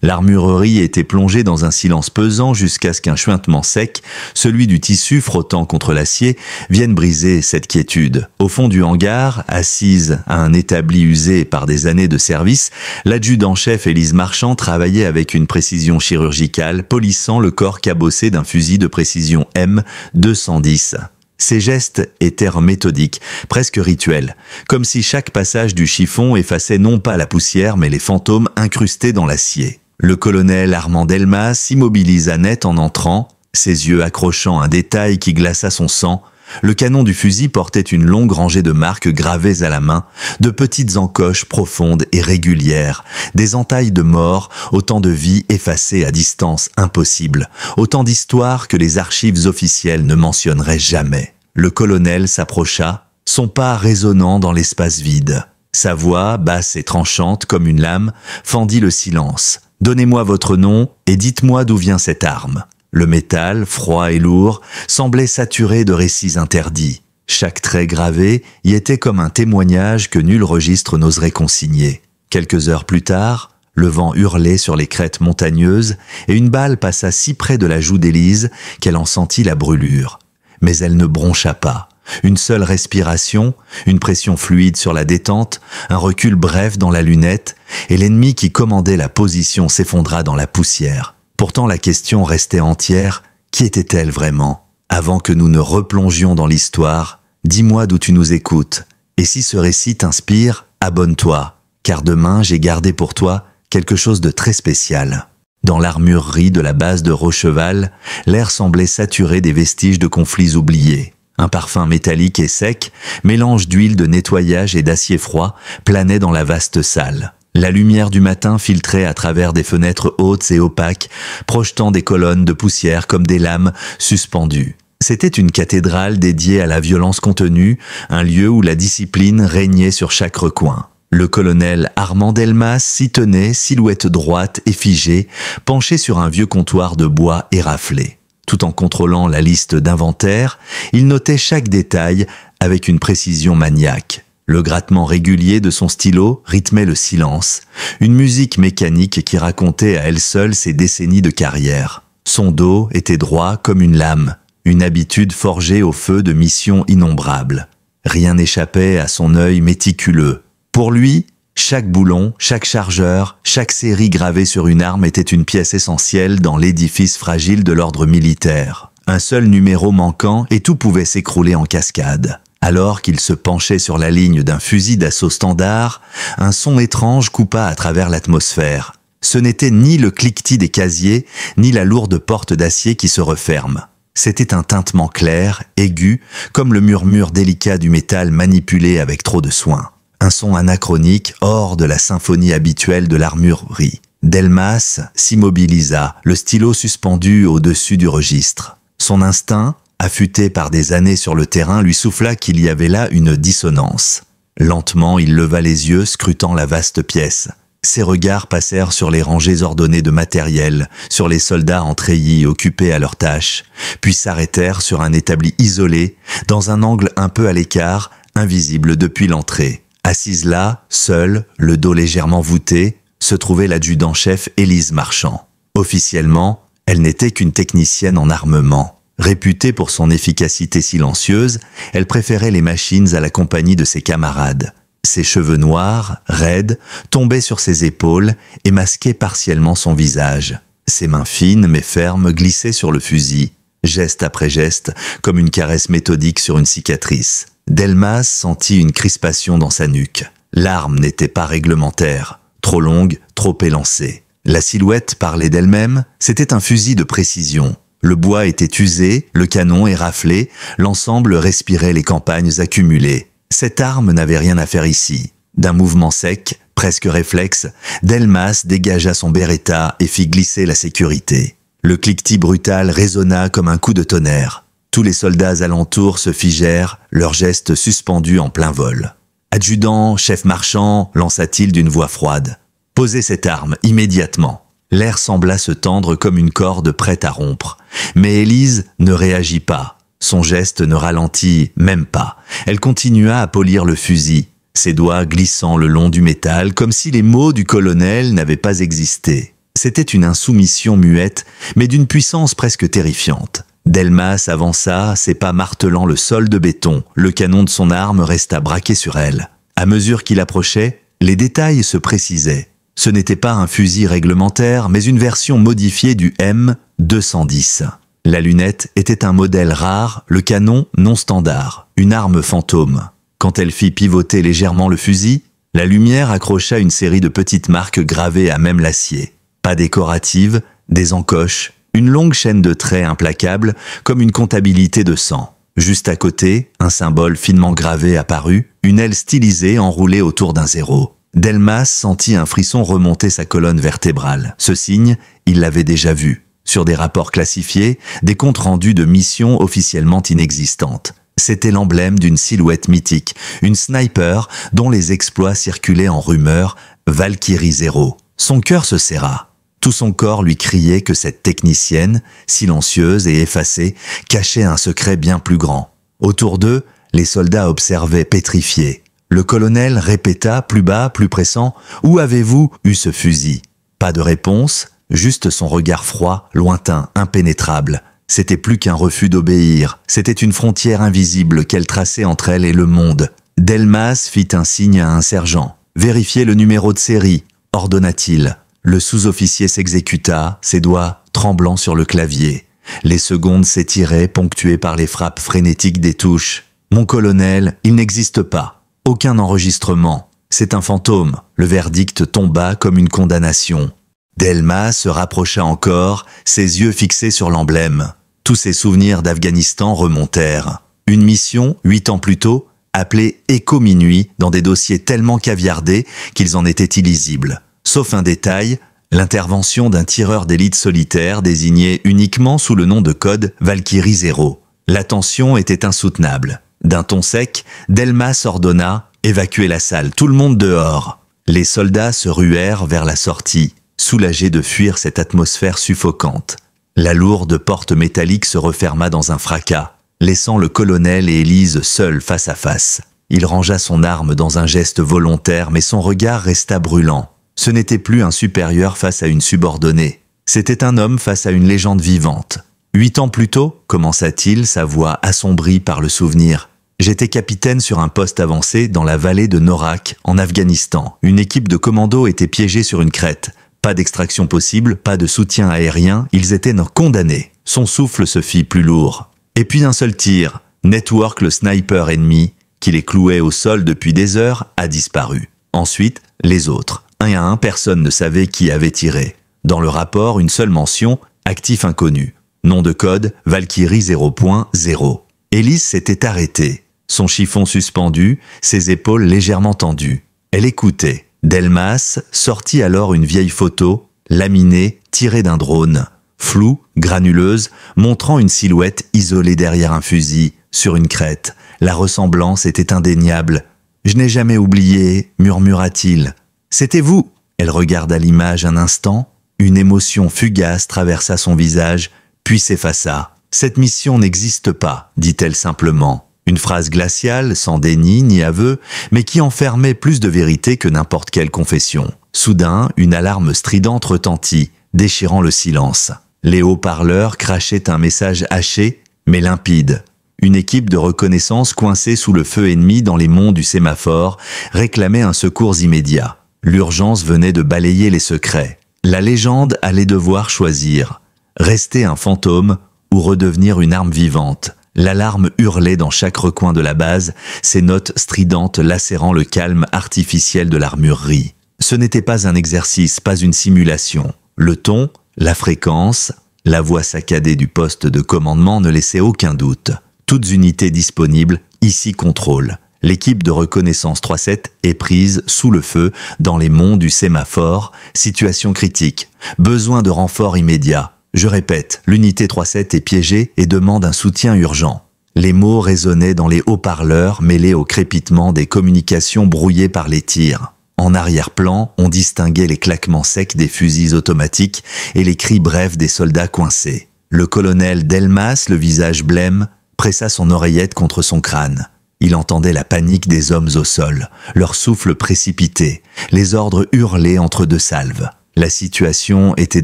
L'armurerie était plongée dans un silence pesant jusqu'à ce qu'un chuintement sec, celui du tissu frottant contre l'acier, vienne briser cette quiétude. Au fond du hangar, assise à un établi usé par des années de service, l'adjudant-chef Élise Marchand travaillait avec une précision chirurgicale, polissant le corps cabossé d'un fusil de précision M210. Ses gestes étaient méthodiques, presque rituels, comme si chaque passage du chiffon effaçait non pas la poussière mais les fantômes incrustés dans l'acier. Le colonel Armand Delmas s'immobilisa net en entrant, ses yeux accrochant un détail qui glaça son sang. Le canon du fusil portait une longue rangée de marques gravées à la main, de petites encoches profondes et régulières, des entailles de mort, autant de vies effacées à distance impossible, autant d'histoires que les archives officielles ne mentionneraient jamais. Le colonel s'approcha, son pas résonnant dans l'espace vide. Sa voix, basse et tranchante comme une lame, fendit le silence. « Donnez-moi votre nom et dites-moi d'où vient cette arme. » Le métal, froid et lourd, semblait saturé de récits interdits. Chaque trait gravé y était comme un témoignage que nul registre n'oserait consigner. Quelques heures plus tard, le vent hurlait sur les crêtes montagneuses et une balle passa si près de la joue d'Élise qu'elle en sentit la brûlure. Mais elle ne broncha pas. Une seule respiration, une pression fluide sur la détente, un recul bref dans la lunette, et l'ennemi qui commandait la position s'effondra dans la poussière. Pourtant la question restait entière, qui était-elle vraiment? Avant que nous ne replongions dans l'histoire, dis-moi d'où tu nous écoutes, et si ce récit t'inspire, abonne-toi, car demain j'ai gardé pour toi quelque chose de très spécial. Dans l'armurerie de la base de Rocheval, l'air semblait saturé des vestiges de conflits oubliés. Un parfum métallique et sec, mélange d'huile de nettoyage et d'acier froid, planait dans la vaste salle. La lumière du matin filtrait à travers des fenêtres hautes et opaques, projetant des colonnes de poussière comme des lames suspendues. C'était une cathédrale dédiée à la violence contenue, un lieu où la discipline régnait sur chaque recoin. Le colonel Armand Delmas s'y tenait, silhouette droite et figée, penché sur un vieux comptoir de bois éraflé. Tout en contrôlant la liste d'inventaire, il notait chaque détail avec une précision maniaque. Le grattement régulier de son stylo rythmait le silence, une musique mécanique qui racontait à elle seule ses décennies de carrière. Son dos était droit comme une lame, une habitude forgée au feu de missions innombrables. Rien n'échappait à son œil méticuleux. Pour lui, chaque boulon, chaque chargeur, chaque série gravée sur une arme était une pièce essentielle dans l'édifice fragile de l'ordre militaire. Un seul numéro manquant et tout pouvait s'écrouler en cascade. Alors qu'il se penchait sur la ligne d'un fusil d'assaut standard, un son étrange coupa à travers l'atmosphère. Ce n'était ni le cliquetis des casiers, ni la lourde porte d'acier qui se referme. C'était un tintement clair, aigu, comme le murmure délicat du métal manipulé avec trop de soin. Un son anachronique hors de la symphonie habituelle de l'armurerie. Delmas s'immobilisa, le stylo suspendu au-dessus du registre. Son instinct, affûté par des années sur le terrain, lui souffla qu'il y avait là une dissonance. Lentement, il leva les yeux, scrutant la vaste pièce. Ses regards passèrent sur les rangées ordonnées de matériel, sur les soldats en treillis occupés à leurs tâches, puis s'arrêtèrent sur un établi isolé, dans un angle un peu à l'écart, invisible depuis l'entrée. Assise là, seule, le dos légèrement voûté, se trouvait l'adjudant-chef Élise Marchand. Officiellement, elle n'était qu'une technicienne en armement. Réputée pour son efficacité silencieuse, elle préférait les machines à la compagnie de ses camarades. Ses cheveux noirs, raides, tombaient sur ses épaules et masquaient partiellement son visage. Ses mains fines mais fermes glissaient sur le fusil, geste après geste, comme une caresse méthodique sur une cicatrice. Delmas sentit une crispation dans sa nuque. L'arme n'était pas réglementaire, trop longue, trop élancée. La silhouette parlait d'elle-même, c'était un fusil de précision. Le bois était usé, le canon éraflé, l'ensemble respirait les campagnes accumulées. Cette arme n'avait rien à faire ici. D'un mouvement sec, presque réflexe, Delmas dégagea son beretta et fit glisser la sécurité. Le cliquetis brutal résonna comme un coup de tonnerre. Tous les soldats alentour se figèrent, leurs gestes suspendus en plein vol. « Adjudant, chef Marchand », lança-t-il d'une voix froide. « Posez cette arme, immédiatement !» L'air sembla se tendre comme une corde prête à rompre. Mais Élise ne réagit pas. Son geste ne ralentit même pas. Elle continua à polir le fusil, ses doigts glissant le long du métal, comme si les mots du colonel n'avaient pas existé. C'était une insoumission muette, mais d'une puissance presque terrifiante. Delmas avança, ses pas martelant le sol de béton. Le canon de son arme resta braqué sur elle. À mesure qu'il approchait, les détails se précisaient. Ce n'était pas un fusil réglementaire, mais une version modifiée du M210. La lunette était un modèle rare, le canon non standard, une arme fantôme. Quand elle fit pivoter légèrement le fusil, la lumière accrocha une série de petites marques gravées à même l'acier. Pas décoratives, des encoches, une longue chaîne de traits implacables, comme une comptabilité de sang. Juste à côté, un symbole finement gravé apparut, une aile stylisée enroulée autour d'un zéro. Delmas sentit un frisson remonter sa colonne vertébrale. Ce signe, il l'avait déjà vu. Sur des rapports classifiés, des comptes rendus de missions officiellement inexistantes. C'était l'emblème d'une silhouette mythique, une sniper dont les exploits circulaient en rumeurs, Valkyrie 0. Son cœur se serra. Tout son corps lui criait que cette technicienne, silencieuse et effacée, cachait un secret bien plus grand. Autour d'eux, les soldats observaient pétrifiés. Le colonel répéta plus bas, plus pressant, « Où avez-vous eu ce fusil ?» Pas de réponse, juste son regard froid, lointain, impénétrable. C'était plus qu'un refus d'obéir, c'était une frontière invisible qu'elle traçait entre elle et le monde. Delmas fit un signe à un sergent. « Vérifiez le numéro de série », ordonna-t-il. Le sous-officier s'exécuta, ses doigts tremblant sur le clavier. Les secondes s'étiraient, ponctuées par les frappes frénétiques des touches. « Mon colonel, il n'existe pas. Aucun enregistrement. C'est un fantôme. » Le verdict tomba comme une condamnation. Delmas se rapprocha encore, ses yeux fixés sur l'emblème. Tous ses souvenirs d'Afghanistan remontèrent. Une mission, 8 ans plus tôt, appelée Écho Minuit, dans des dossiers tellement caviardés qu'ils en étaient illisibles. Sauf un détail, l'intervention d'un tireur d'élite solitaire désigné uniquement sous le nom de code Valkyrie 0. La tension était insoutenable. D'un ton sec, Delmas ordonna « Évacuez la salle, tout le monde dehors !» Les soldats se ruèrent vers la sortie, soulagés de fuir cette atmosphère suffocante. La lourde porte métallique se referma dans un fracas, laissant le colonel et Élise seuls face à face. Il rangea son arme dans un geste volontaire, mais son regard resta brûlant. Ce n'était plus un supérieur face à une subordonnée. C'était un homme face à une légende vivante. 8 ans plus tôt, commença-t-il, sa voix assombrie par le souvenir. J'étais capitaine sur un poste avancé dans la vallée de Norak, en Afghanistan. Une équipe de commandos était piégée sur une crête. Pas d'extraction possible, pas de soutien aérien, ils étaient condamnés. Son souffle se fit plus lourd. Et puis un seul tir. Network, le sniper ennemi, qui les clouait au sol depuis des heures, a disparu. Ensuite, les autres. Un à un, personne ne savait qui avait tiré. Dans le rapport, une seule mention, actif inconnu. Nom de code, Valkyrie 0.0. Élise s'était arrêtée. Son chiffon suspendu, ses épaules légèrement tendues. Elle écoutait. Delmas sortit alors une vieille photo, laminée, tirée d'un drone. Floue, granuleuse, montrant une silhouette isolée derrière un fusil, sur une crête. La ressemblance était indéniable. « Je n'ai jamais oublié », murmura-t-il. « C'était vous !» Elle regarda l'image un instant. Une émotion fugace traversa son visage, puis s'effaça. « Cette mission n'existe pas », dit-elle simplement. Une phrase glaciale, sans déni ni aveu, mais qui enfermait plus de vérité que n'importe quelle confession. Soudain, une alarme stridente retentit, déchirant le silence. Les haut-parleurs crachaient un message haché, mais limpide. Une équipe de reconnaissance coincée sous le feu ennemi dans les monts du sémaphore réclamait un secours immédiat. L'urgence venait de balayer les secrets. La légende allait devoir choisir. Rester un fantôme ou redevenir une arme vivante. L'alarme hurlait dans chaque recoin de la base, ses notes stridentes lacérant le calme artificiel de l'armurerie. Ce n'était pas un exercice, pas une simulation. Le ton, la fréquence, la voix saccadée du poste de commandement ne laissaient aucun doute. Toutes unités disponibles, ici contrôle. L'équipe de reconnaissance 3-7 est prise sous le feu dans les monts du sémaphore, situation critique. Besoin de renfort immédiat. Je répète, l'unité 3-7 est piégée et demande un soutien urgent. Les mots résonnaient dans les haut-parleurs mêlés au crépitement des communications brouillées par les tirs. En arrière-plan, on distinguait les claquements secs des fusils automatiques et les cris brefs des soldats coincés. Le colonel Delmas, le visage blême, pressa son oreillette contre son crâne. Il entendait la panique des hommes au sol, leur souffle précipité, les ordres hurlés entre deux salves. La situation était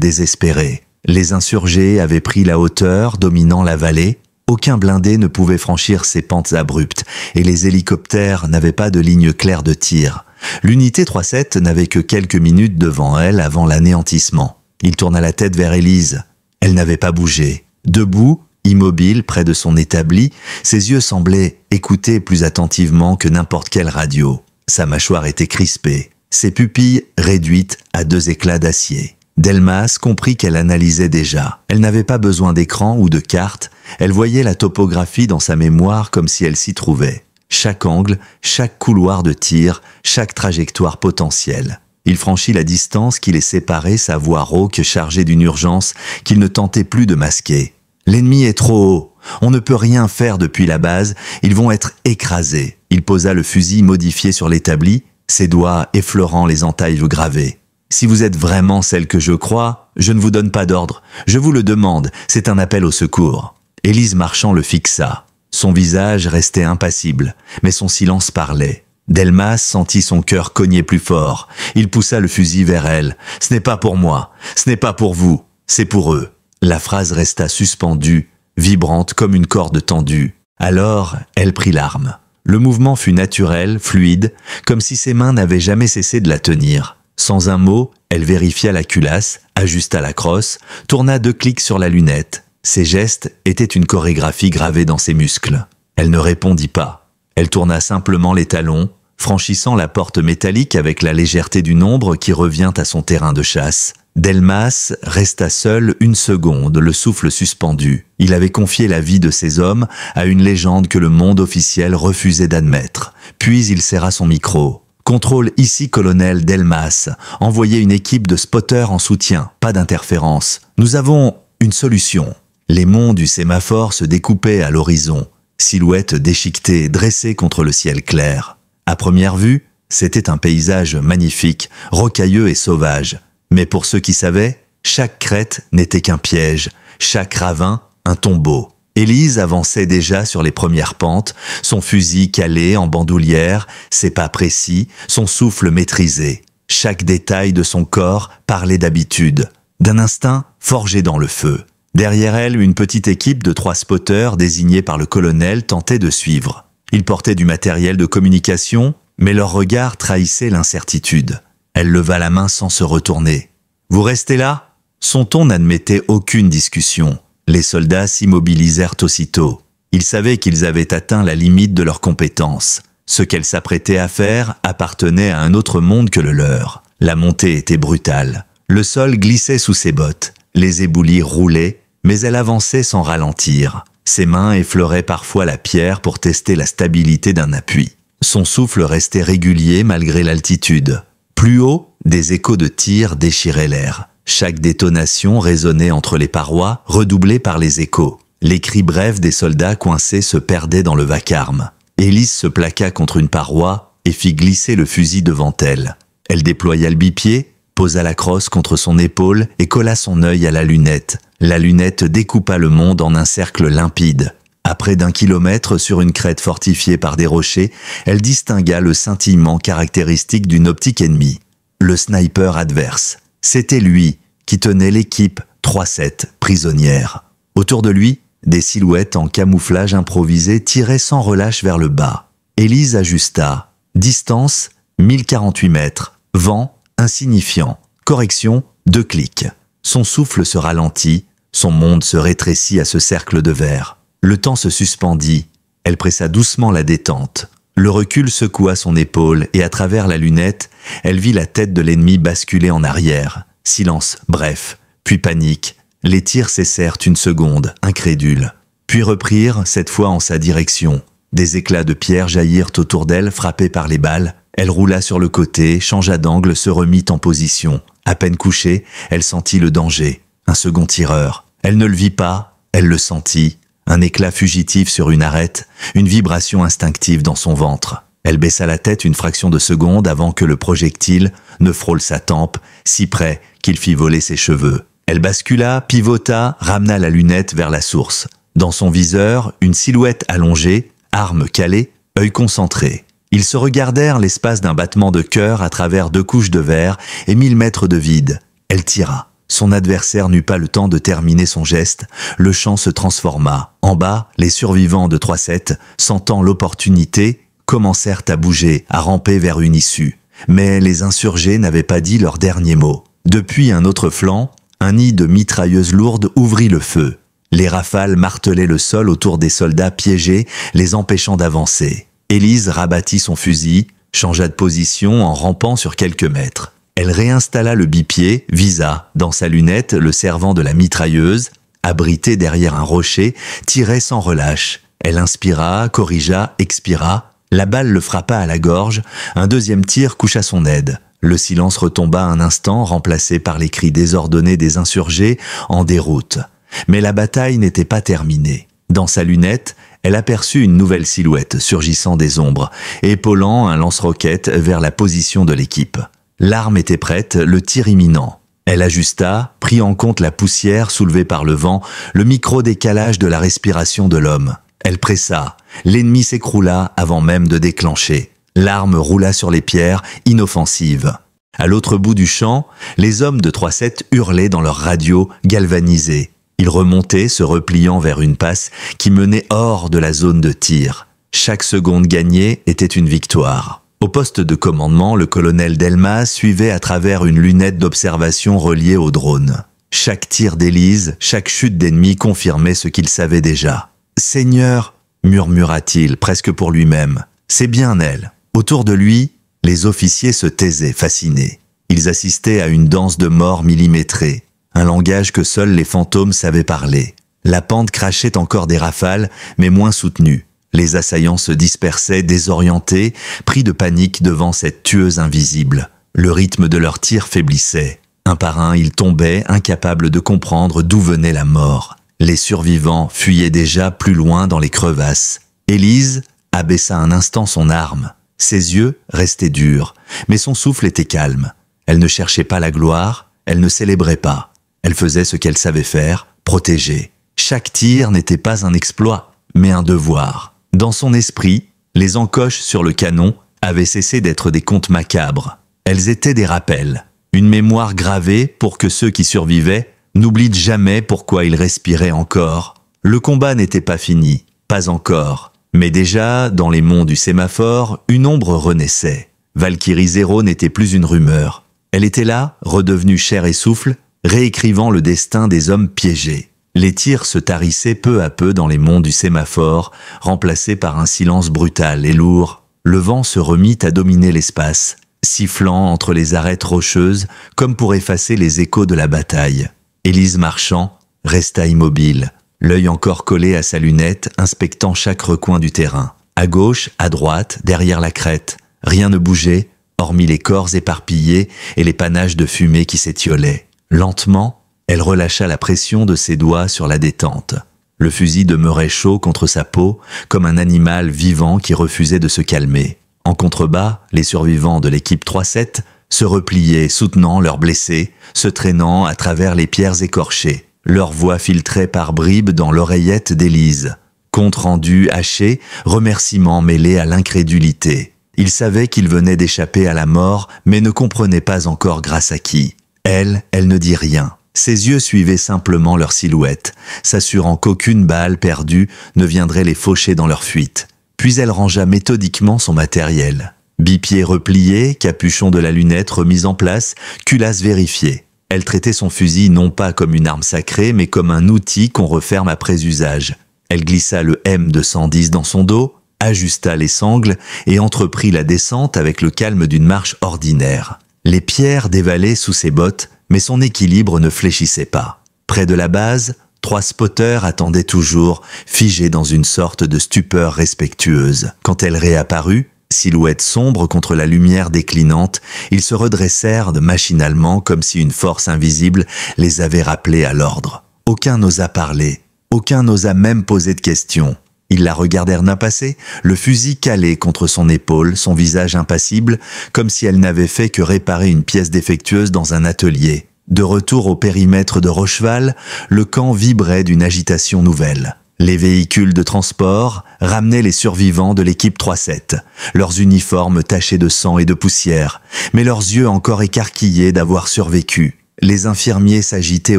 désespérée. Les insurgés avaient pris la hauteur, dominant la vallée. Aucun blindé ne pouvait franchir ces pentes abruptes, et les hélicoptères n'avaient pas de ligne claire de tir. L'unité 3-7 n'avait que quelques minutes devant elle avant l'anéantissement. Il tourna la tête vers Élise. Elle n'avait pas bougé. Debout, immobile près de son établi, ses yeux semblaient écouter plus attentivement que n'importe quelle radio. Sa mâchoire était crispée, ses pupilles réduites à 2 éclats d'acier. Delmas comprit qu'elle analysait déjà. Elle n'avait pas besoin d'écran ou de carte, elle voyait la topographie dans sa mémoire comme si elle s'y trouvait. Chaque angle, chaque couloir de tir, chaque trajectoire potentielle. Il franchit la distance qui les séparait, sa voix rauque chargée d'une urgence qu'il ne tentait plus de masquer. L'ennemi est trop haut. On ne peut rien faire depuis la base. Ils vont être écrasés. Il posa le fusil modifié sur l'établi, ses doigts effleurant les entailles gravées. Si vous êtes vraiment celle que je crois, je ne vous donne pas d'ordre. Je vous le demande. C'est un appel au secours. Élise Marchand le fixa. Son visage restait impassible, mais son silence parlait. Delmas sentit son cœur cogner plus fort. Il poussa le fusil vers elle. « Ce n'est pas pour moi. Ce n'est pas pour vous. C'est pour eux. » La phrase resta suspendue, vibrante comme une corde tendue. Alors, elle prit l'arme. Le mouvement fut naturel, fluide, comme si ses mains n'avaient jamais cessé de la tenir. Sans un mot, elle vérifia la culasse, ajusta la crosse, tourna 2 clics sur la lunette. Ses gestes étaient une chorégraphie gravée dans ses muscles. Elle ne répondit pas. Elle tourna simplement les talons, franchissant la porte métallique avec la légèreté d'une ombre qui revient à son terrain de chasse. Delmas resta seul 1 seconde, le souffle suspendu. Il avait confié la vie de ses hommes à une légende que le monde officiel refusait d'admettre. Puis il serra son micro. « Contrôle ici, colonel Delmas. Envoyez une équipe de spotters en soutien. Pas d'interférence. Nous avons une solution. » Les monts du sémaphore se découpaient à l'horizon, silhouettes déchiquetées dressées contre le ciel clair. À première vue, c'était un paysage magnifique, rocailleux et sauvage. Mais pour ceux qui savaient, chaque crête n'était qu'un piège, chaque ravin un tombeau. Élise avançait déjà sur les premières pentes, son fusil calé en bandoulière, ses pas précis, son souffle maîtrisé. Chaque détail de son corps parlait d'habitude, d'un instinct forgé dans le feu. Derrière elle, une petite équipe de 3 spotters désignés par le colonel tentait de suivre. Ils portaient du matériel de communication, mais leur regard trahissait l'incertitude. Elle leva la main sans se retourner. « Vous restez là ?» Son ton n'admettait aucune discussion. Les soldats s'immobilisèrent aussitôt. Ils savaient qu'ils avaient atteint la limite de leurs compétences. Ce qu'elle s'apprêtait à faire appartenait à un autre monde que le leur. La montée était brutale. Le sol glissait sous ses bottes. Les éboulis roulaient, mais elle avançait sans ralentir. Ses mains effleuraient parfois la pierre pour tester la stabilité d'un appui. Son souffle restait régulier malgré l'altitude. Plus haut, des échos de tirs déchiraient l'air. Chaque détonation résonnait entre les parois, redoublée par les échos. Les cris brefs des soldats coincés se perdaient dans le vacarme. Élise se plaqua contre une paroi et fit glisser le fusil devant elle. Elle déploya le bipied, posa la crosse contre son épaule et colla son œil à la lunette. La lunette découpa le monde en un cercle limpide. À près d'1 kilomètre sur une crête fortifiée par des rochers, elle distingua le scintillement caractéristique d'une optique ennemie. Le sniper adverse. C'était lui qui tenait l'équipe 3-7 prisonnière. Autour de lui, des silhouettes en camouflage improvisé tiraient sans relâche vers le bas. Élise ajusta. Distance 1048 mètres. Vent insignifiant. Correction 2 clics. Son souffle se ralentit, son monde se rétrécit à ce cercle de verre. Le temps se suspendit. Elle pressa doucement la détente. Le recul secoua son épaule et à travers la lunette, elle vit la tête de l'ennemi basculer en arrière. Silence bref, puis panique. Les tirs cessèrent 1 seconde, incrédules. Puis reprirent, cette fois en sa direction. Des éclats de pierre jaillirent autour d'elle, frappés par les balles. Elle roula sur le côté, changea d'angle, se remit en position. À peine couchée, elle sentit le danger. Un second tireur. Elle ne le vit pas, elle le sentit. Un éclat fugitif sur une arête, une vibration instinctive dans son ventre. Elle baissa la tête une fraction de seconde avant que le projectile ne frôle sa tempe, si près qu'il fit voler ses cheveux. Elle bascula, pivota, ramena la lunette vers la source. Dans son viseur, une silhouette allongée, arme calée, œil concentré. Ils se regardèrent l'espace d'un battement de cœur à travers 2 couches de verre et 1000 mètres de vide. Elle tira. Son adversaire n'eut pas le temps de terminer son geste, le champ se transforma. En bas, les survivants de 3-7, sentant l'opportunité, commencèrent à bouger, à ramper vers une issue. Mais les insurgés n'avaient pas dit leur dernier mot. Depuis un autre flanc, un nid de mitrailleuses lourdes ouvrit le feu. Les rafales martelaient le sol autour des soldats piégés, les empêchant d'avancer. Élise rabattit son fusil, changea de position en rampant sur quelques mètres. Elle réinstalla le bipied, visa, dans sa lunette, le servant de la mitrailleuse, abrité derrière un rocher, tirait sans relâche. Elle inspira, corrigea, expira. La balle le frappa à la gorge, un deuxième tir coucha son aide. Le silence retomba un instant, remplacé par les cris désordonnés des insurgés en déroute. Mais la bataille n'était pas terminée. Dans sa lunette, elle aperçut une nouvelle silhouette surgissant des ombres, épaulant un lance-roquettes vers la position de l'équipe. L'arme était prête, le tir imminent. Elle ajusta, prit en compte la poussière soulevée par le vent, le micro-décalage de la respiration de l'homme. Elle pressa. L'ennemi s'écroula avant même de déclencher. L'arme roula sur les pierres, inoffensive. À l'autre bout du champ, les hommes de 3-7 hurlaient dans leur radio, galvanisés. Ils remontaient, se repliant vers une passe qui menait hors de la zone de tir. Chaque seconde gagnée était une victoire. Au poste de commandement, le colonel Delmas suivait à travers une lunette d'observation reliée au drone. Chaque tir d'Élise, chaque chute d'ennemi confirmait ce qu'il savait déjà. « Seigneur !» murmura-t-il, presque pour lui-même. « C'est bien elle. » Autour de lui, les officiers se taisaient, fascinés. Ils assistaient à une danse de mort millimétrée, un langage que seuls les fantômes savaient parler. La pente crachait encore des rafales, mais moins soutenues. Les assaillants se dispersaient, désorientés, pris de panique devant cette tueuse invisible. Le rythme de leurs tirs faiblissait. Un par un, ils tombaient, incapables de comprendre d'où venait la mort. Les survivants fuyaient déjà plus loin dans les crevasses. Élise abaissa un instant son arme. Ses yeux restaient durs, mais son souffle était calme. Elle ne cherchait pas la gloire, elle ne célébrait pas. Elle faisait ce qu'elle savait faire, protéger. Chaque tir n'était pas un exploit, mais un devoir. Dans son esprit, les encoches sur le canon avaient cessé d'être des contes macabres. Elles étaient des rappels, une mémoire gravée pour que ceux qui survivaient n'oublient jamais pourquoi ils respiraient encore. Le combat n'était pas fini, pas encore. Mais déjà, dans les monts du sémaphore, une ombre renaissait. Valkyrie Zéro n'était plus une rumeur. Elle était là, redevenue chair et souffle, réécrivant le destin des hommes piégés. Les tirs se tarissaient peu à peu dans les monts du sémaphore, remplacés par un silence brutal et lourd. Le vent se remit à dominer l'espace, sifflant entre les arêtes rocheuses, comme pour effacer les échos de la bataille. Élise Marchand resta immobile, l'œil encore collé à sa lunette, inspectant chaque recoin du terrain. À gauche, à droite, derrière la crête, rien ne bougeait, hormis les corps éparpillés et les panaches de fumée qui s'étiolaient. Lentement, elle relâcha la pression de ses doigts sur la détente. Le fusil demeurait chaud contre sa peau, comme un animal vivant qui refusait de se calmer. En contrebas, les survivants de l'équipe 3-7 se repliaient, soutenant leurs blessés, se traînant à travers les pierres écorchées. Leur voix filtrait par bribes dans l'oreillette d'Élise. Compte rendu haché, remerciements mêlés à l'incrédulité. Il savait qu'il venait d'échapper à la mort, mais ne comprenait pas encore grâce à qui. Elle ne dit rien. Ses yeux suivaient simplement leur silhouette, s'assurant qu'aucune balle perdue ne viendrait les faucher dans leur fuite. Puis elle rangea méthodiquement son matériel. Bipied replié, capuchon de la lunette remis en place, culasse vérifiée. Elle traitait son fusil non pas comme une arme sacrée, mais comme un outil qu'on referme après usage. Elle glissa le M210 dans son dos, ajusta les sangles et entreprit la descente avec le calme d'une marche ordinaire. Les pierres dévalaient sous ses bottes, mais son équilibre ne fléchissait pas. Près de la base, 3 spotters attendaient toujours, figés dans une sorte de stupeur respectueuse. Quand elle réapparut, silhouette sombre contre la lumière déclinante, ils se redressèrent machinalement comme si une force invisible les avait rappelés à l'ordre. Aucun n'osa parler, aucun n'osa même poser de questions. Ils la regardèrent d'un passé, le fusil calé contre son épaule, son visage impassible, comme si elle n'avait fait que réparer une pièce défectueuse dans un atelier. De retour au périmètre de Rocheval, le camp vibrait d'une agitation nouvelle. Les véhicules de transport ramenaient les survivants de l'équipe 3-7, leurs uniformes tachés de sang et de poussière, mais leurs yeux encore écarquillés d'avoir survécu. Les infirmiers s'agitaient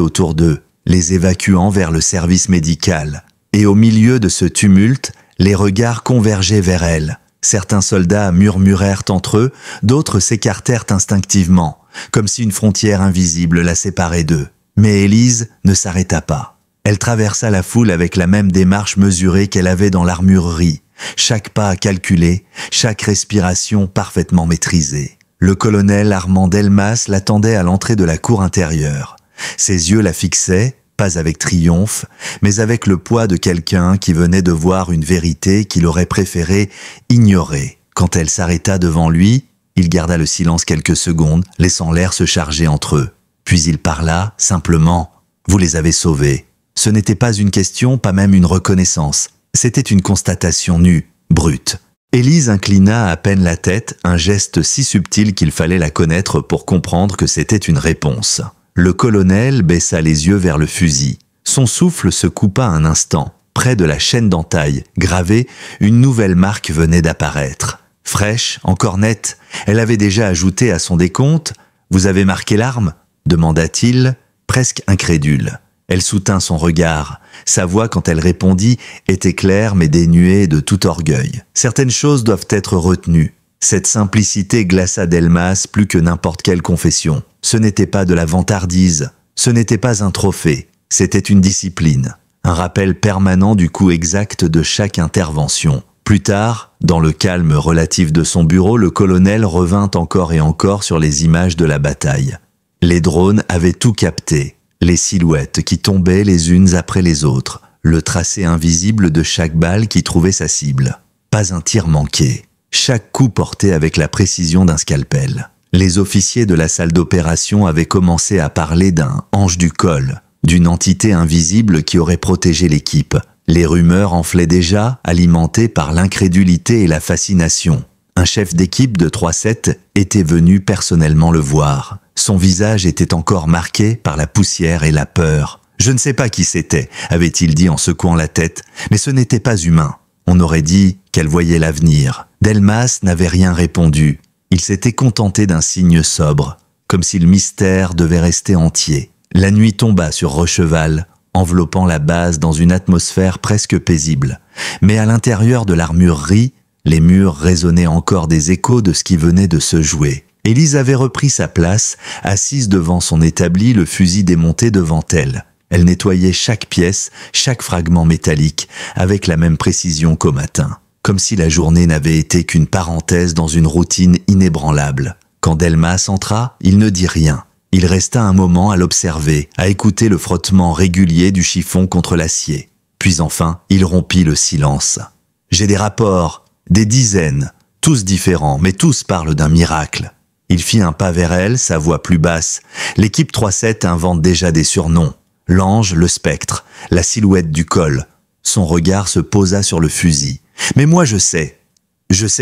autour d'eux, les évacuant vers le service médical. Et au milieu de ce tumulte, les regards convergeaient vers elle. Certains soldats murmurèrent entre eux, d'autres s'écartèrent instinctivement, comme si une frontière invisible la séparait d'eux. Mais Élise ne s'arrêta pas. Elle traversa la foule avec la même démarche mesurée qu'elle avait dans l'armurerie, chaque pas calculé, chaque respiration parfaitement maîtrisée. Le colonel Armand Delmas l'attendait à l'entrée de la cour intérieure. Ses yeux la fixaient, pas avec triomphe, mais avec le poids de quelqu'un qui venait de voir une vérité qu'il aurait préféré ignorer. Quand elle s'arrêta devant lui, il garda le silence quelques secondes, laissant l'air se charger entre eux. Puis il parla, simplement, « Vous les avez sauvés. » Ce n'était pas une question, pas même une reconnaissance. C'était une constatation nue, brute. Élise inclina à peine la tête, un geste si subtil qu'il fallait la connaître pour comprendre que c'était une réponse. Le colonel baissa les yeux vers le fusil. Son souffle se coupa un instant. Près de la chaîne d'entaille, gravée, une nouvelle marque venait d'apparaître. Fraîche, encore nette, elle avait déjà ajouté à son décompte « Vous avez marqué l'arme » demanda-t-il, presque incrédule. Elle soutint son regard. Sa voix, quand elle répondit, était claire mais dénuée de tout orgueil. Certaines choses doivent être retenues. Cette simplicité glaça Delmas plus que n'importe quelle confession. Ce n'était pas de la vantardise, ce n'était pas un trophée, c'était une discipline, un rappel permanent du coût exact de chaque intervention. Plus tard, dans le calme relatif de son bureau, le colonel revint encore et encore sur les images de la bataille. Les drones avaient tout capté, les silhouettes qui tombaient les unes après les autres, le tracé invisible de chaque balle qui trouvait sa cible. Pas un tir manqué. Chaque coup porté avec la précision d'un scalpel. Les officiers de la salle d'opération avaient commencé à parler d'un « ange du col », d'une entité invisible qui aurait protégé l'équipe. Les rumeurs enflaient déjà, alimentées par l'incrédulité et la fascination. Un chef d'équipe de 3-7 était venu personnellement le voir. Son visage était encore marqué par la poussière et la peur. « Je ne sais pas qui c'était », avait-il dit en secouant la tête, mais ce n'était pas humain. On aurait dit qu'elle voyait l'avenir. Delmas n'avait rien répondu. Il s'était contenté d'un signe sobre, comme si le mystère devait rester entier. La nuit tomba sur Rocheval, enveloppant la base dans une atmosphère presque paisible. Mais à l'intérieur de l'armurerie, les murs résonnaient encore des échos de ce qui venait de se jouer. Élise avait repris sa place, assise devant son établi, le fusil démonté devant elle. Elle nettoyait chaque pièce, chaque fragment métallique, avec la même précision qu'au matin. Comme si la journée n'avait été qu'une parenthèse dans une routine inébranlable. Quand Delmas entra, il ne dit rien. Il resta un moment à l'observer, à écouter le frottement régulier du chiffon contre l'acier. Puis enfin, il rompit le silence. « J'ai des rapports, des dizaines, tous différents, mais tous parlent d'un miracle. » Il fit un pas vers elle, sa voix plus basse. L'équipe 3-7 invente déjà des surnoms. L'ange, le spectre, la silhouette du col. Son regard se posa sur le fusil. « Mais moi je sais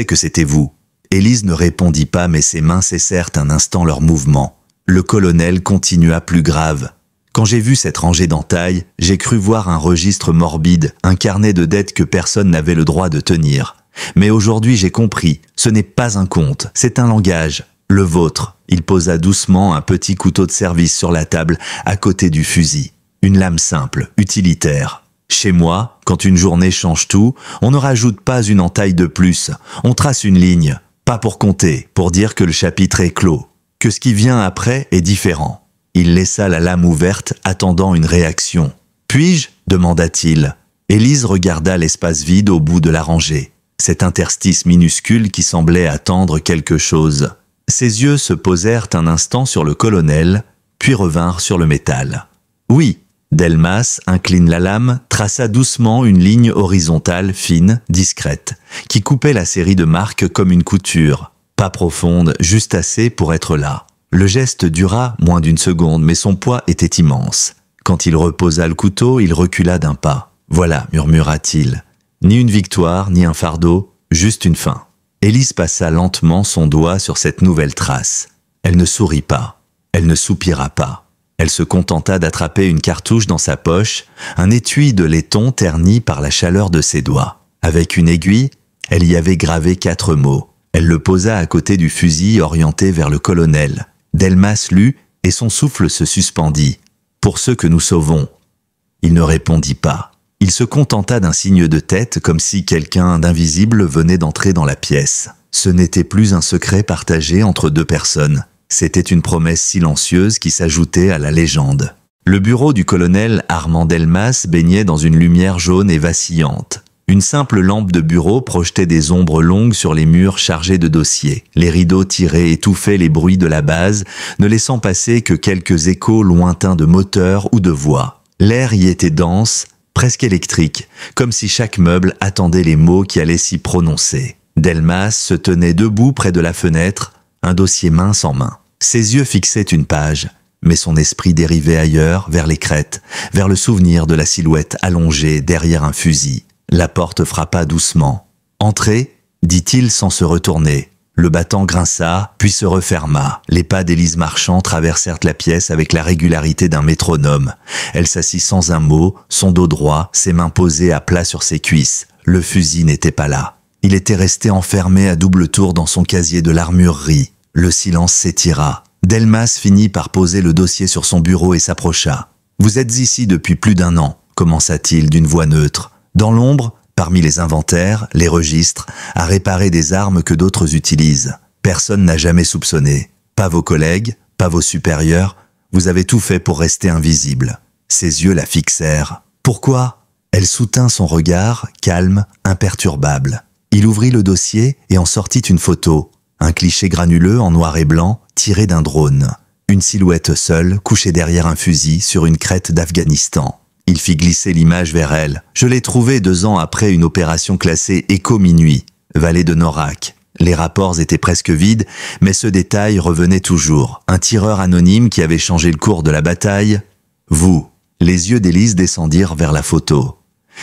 que c'était vous. » Élise ne répondit pas, mais ses mains cessèrent un instant leur mouvement. Le colonel continua plus grave. « Quand j'ai vu cette rangée d'entailles, j'ai cru voir un registre morbide, un carnet de dettes que personne n'avait le droit de tenir. Mais aujourd'hui j'ai compris, ce n'est pas un compte, c'est un langage. Le vôtre. » Il posa doucement un petit couteau de service sur la table, à côté du fusil. Une lame simple, utilitaire. Chez moi, quand une journée change tout, on ne rajoute pas une entaille de plus. On trace une ligne, pas pour compter, pour dire que le chapitre est clos, que ce qui vient après est différent. Il laissa la lame ouverte, attendant une réaction. « Puis-je » demanda-t-il. Élise regarda l'espace vide au bout de la rangée, cet interstice minuscule qui semblait attendre quelque chose. Ses yeux se posèrent un instant sur le colonel, puis revinrent sur le métal. « Oui ». Delmas incline la lame, traça doucement une ligne horizontale fine, discrète, qui coupait la série de marques comme une couture. Pas profonde, juste assez pour être là. Le geste dura moins d'une seconde, mais son poids était immense. Quand il reposa le couteau, il recula d'un pas. « Voilà », murmura-t-il. Ni une victoire, ni un fardeau, juste une fin. Élise passa lentement son doigt sur cette nouvelle trace. Elle ne sourit pas. Elle ne soupira pas. Elle se contenta d'attraper une cartouche dans sa poche, un étui de laiton terni par la chaleur de ses doigts. Avec une aiguille, elle y avait gravé 4 mots. Elle le posa à côté du fusil orienté vers le colonel. Delmas lut et son souffle se suspendit. « Pour ceux que nous sauvons. » Il ne répondit pas. Il se contenta d'un signe de tête comme si quelqu'un d'invisible venait d'entrer dans la pièce. Ce n'était plus un secret partagé entre deux personnes. C'était une promesse silencieuse qui s'ajoutait à la légende. Le bureau du colonel Armand Delmas baignait dans une lumière jaune et vacillante. Une simple lampe de bureau projetait des ombres longues sur les murs chargés de dossiers. Les rideaux tirés étouffaient les bruits de la base, ne laissant passer que quelques échos lointains de moteurs ou de voix. L'air y était dense, presque électrique, comme si chaque meuble attendait les mots qui allaient s'y prononcer. Delmas se tenait debout près de la fenêtre, un dossier mince en main. Ses yeux fixaient une page, mais son esprit dérivait ailleurs, vers les crêtes, vers le souvenir de la silhouette allongée derrière un fusil. La porte frappa doucement. « Entrez » dit-il sans se retourner. Le battant grinça, puis se referma. Les pas d'Élise Marchand traversèrent la pièce avec la régularité d'un métronome. Elle s'assit sans un mot, son dos droit, ses mains posées à plat sur ses cuisses. Le fusil n'était pas là. Il était resté enfermé à double tour dans son casier de l'armurerie. Le silence s'étira. Delmas finit par poser le dossier sur son bureau et s'approcha. « Vous êtes ici depuis plus d'1 an, commença-t-il d'une voix neutre. Dans l'ombre, parmi les inventaires, les registres, à réparer des armes que d'autres utilisent. Personne n'a jamais soupçonné. Pas vos collègues, pas vos supérieurs. Vous avez tout fait pour rester invisible. » Ses yeux la fixèrent. « Pourquoi ?» Elle soutint son regard, calme, imperturbable. Il ouvrit le dossier et en sortit une photo. Un cliché granuleux en noir et blanc, tiré d'un drone. Une silhouette seule, couchée derrière un fusil, sur une crête d'Afghanistan. Il fit glisser l'image vers elle. Je l'ai trouvée 2 ans après une opération classée Écho-Minuit, vallée de Norac. Les rapports étaient presque vides, mais ce détail revenait toujours. Un tireur anonyme qui avait changé le cours de la bataille. Vous. Les yeux d'Élise descendirent vers la photo.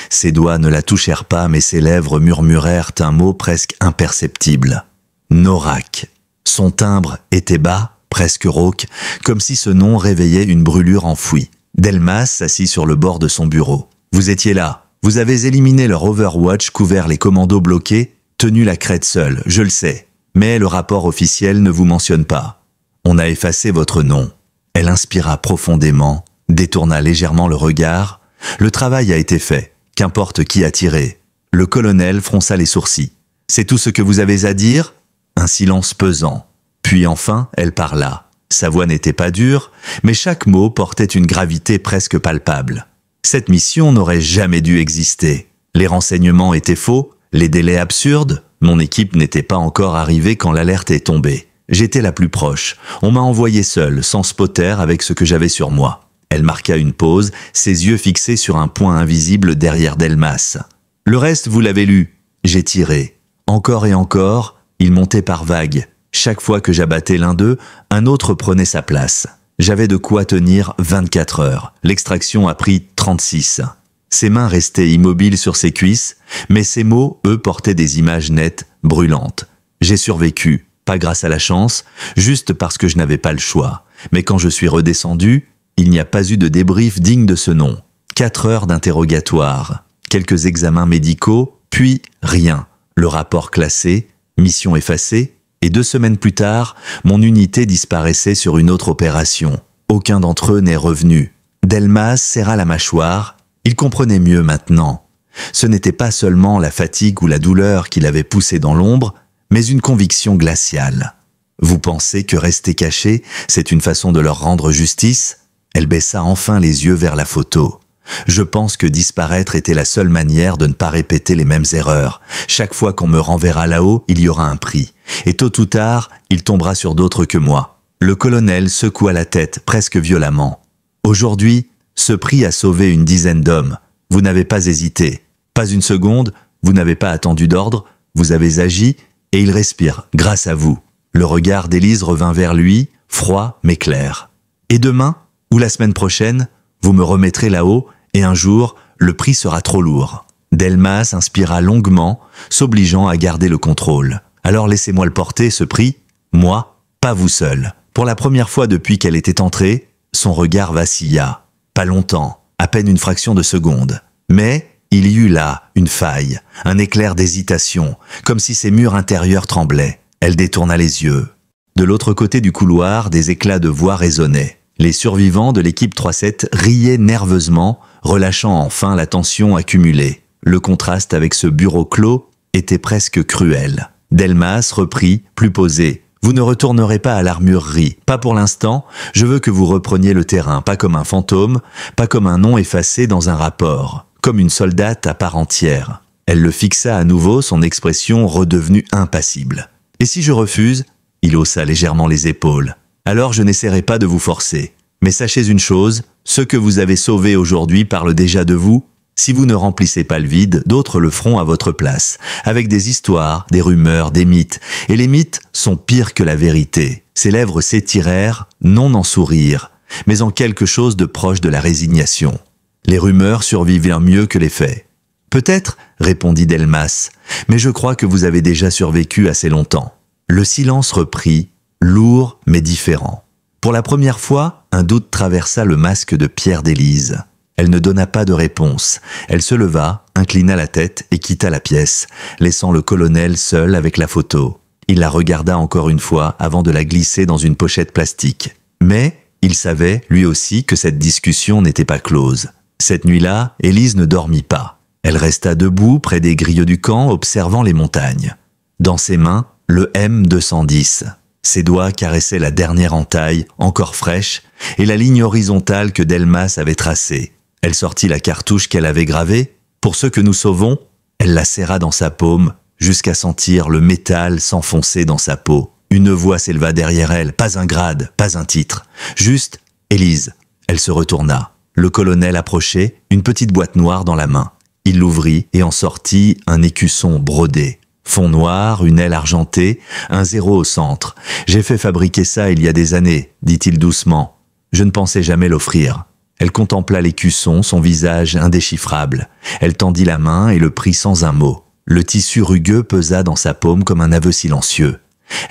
Ses doigts ne la touchèrent pas, mais ses lèvres murmurèrent un mot presque imperceptible. Norac. Son timbre était bas, presque rauque, comme si ce nom réveillait une brûlure enfouie. Delmas s'assit sur le bord de son bureau. « Vous étiez là. Vous avez éliminé leur Overwatch, couvert les commandos bloqués, tenu la crête seule, je le sais. Mais le rapport officiel ne vous mentionne pas. On a effacé votre nom. » Elle inspira profondément, détourna légèrement le regard. « Le travail a été fait. Qu'importe qui a tiré. » Le colonel fronça les sourcils. « C'est tout ce que vous avez à dire ?» Un silence pesant. Puis enfin, elle parla. Sa voix n'était pas dure, mais chaque mot portait une gravité presque palpable. Cette mission n'aurait jamais dû exister. Les renseignements étaient faux, les délais absurdes. Mon équipe n'était pas encore arrivée quand l'alerte est tombée. J'étais la plus proche. On m'a envoyé seul, sans spotter, avec ce que j'avais sur moi. Elle marqua une pause, ses yeux fixés sur un point invisible derrière Delmas. Le reste, vous l'avez lu. J'ai tiré. Encore et encore, ils montaient par vagues. Chaque fois que j'abattais l'un d'eux, un autre prenait sa place. J'avais de quoi tenir 24 heures. L'extraction a pris 36. Ses mains restaient immobiles sur ses cuisses, mais ses mots, eux, portaient des images nettes, brûlantes. J'ai survécu, pas grâce à la chance, juste parce que je n'avais pas le choix. Mais quand je suis redescendu, il n'y a pas eu de débrief digne de ce nom. 4 heures d'interrogatoire, quelques examens médicaux, puis rien. Le rapport classé, mission effacée, et 2 semaines plus tard, mon unité disparaissait sur une autre opération. Aucun d'entre eux n'est revenu. Delmas serra la mâchoire. Il comprenait mieux maintenant. Ce n'était pas seulement la fatigue ou la douleur qui l'avait poussé dans l'ombre, mais une conviction glaciale. Vous pensez que rester caché, c'est une façon de leur rendre justice ? Elle baissa enfin les yeux vers la photo. Je pense que disparaître était la seule manière de ne pas répéter les mêmes erreurs. Chaque fois qu'on me renverra là-haut, il y aura un prix. Et tôt ou tard, il tombera sur d'autres que moi. Le colonel secoua la tête presque violemment. Aujourd'hui, ce prix a sauvé une dizaine d'hommes. Vous n'avez pas hésité. Pas une seconde, vous n'avez pas attendu d'ordre, vous avez agi, et il respire, grâce à vous. Le regard d'Élise revint vers lui, froid mais clair. Et demain, ou la semaine prochaine, vous me remettrez là-haut, et un jour, le prix sera trop lourd. Delmas inspira longuement, s'obligeant à garder le contrôle. Alors laissez-moi le porter, ce prix. Moi, pas vous seul. Pour la première fois depuis qu'elle était entrée, son regard vacilla. Pas longtemps, à peine une fraction de seconde. Mais il y eut là une faille, un éclair d'hésitation, comme si ses murs intérieurs tremblaient. Elle détourna les yeux. De l'autre côté du couloir, des éclats de voix résonnaient. Les survivants de l'équipe 3-7 riaient nerveusement, relâchant enfin la tension accumulée. Le contraste avec ce bureau clos était presque cruel. Delmas reprit, plus posé. « Vous ne retournerez pas à l'armurerie, pas pour l'instant. Je veux que vous repreniez le terrain, pas comme un fantôme, pas comme un nom effacé dans un rapport, comme une soldate à part entière. » Elle le fixa à nouveau, son expression redevenue impassible. « Et si je refuse ?» Il haussa légèrement les épaules. « Alors je n'essaierai pas de vous forcer. Mais sachez une chose, ceux que vous avez sauvés aujourd'hui parlent déjà de vous. Si vous ne remplissez pas le vide, d'autres le feront à votre place, avec des histoires, des rumeurs, des mythes. Et les mythes sont pires que la vérité. » Ses lèvres s'étirèrent, non en sourire, mais en quelque chose de proche de la résignation. Les rumeurs survivirent mieux que les faits. « Peut-être, répondit Delmas, mais je crois que vous avez déjà survécu assez longtemps. » Le silence reprit, lourd mais différent. Pour la première fois, un doute traversa le masque de Pierre d'Élise. Elle ne donna pas de réponse. Elle se leva, inclina la tête et quitta la pièce, laissant le colonel seul avec la photo. Il la regarda encore une fois avant de la glisser dans une pochette plastique. Mais il savait, lui aussi, que cette discussion n'était pas close. Cette nuit-là, Élise ne dormit pas. Elle resta debout près des grilles du camp, observant les montagnes. Dans ses mains, le M210. Ses doigts caressaient la dernière entaille, encore fraîche, et la ligne horizontale que Delmas avait tracée. Elle sortit la cartouche qu'elle avait gravée. « Pour ceux que nous sauvons », elle la serra dans sa paume, jusqu'à sentir le métal s'enfoncer dans sa peau. Une voix s'éleva derrière elle, pas un grade, pas un titre. Juste « Élise ». Elle se retourna. Le colonel approchait, une petite boîte noire dans la main. Il l'ouvrit et en sortit un écusson brodé. Fond noir, une aile argentée, un 0 au centre. « J'ai fait fabriquer ça il y a des années », dit-il doucement. « Je ne pensais jamais l'offrir. » Elle contempla l'écusson, son visage indéchiffrable. Elle tendit la main et le prit sans un mot. Le tissu rugueux pesa dans sa paume comme un aveu silencieux.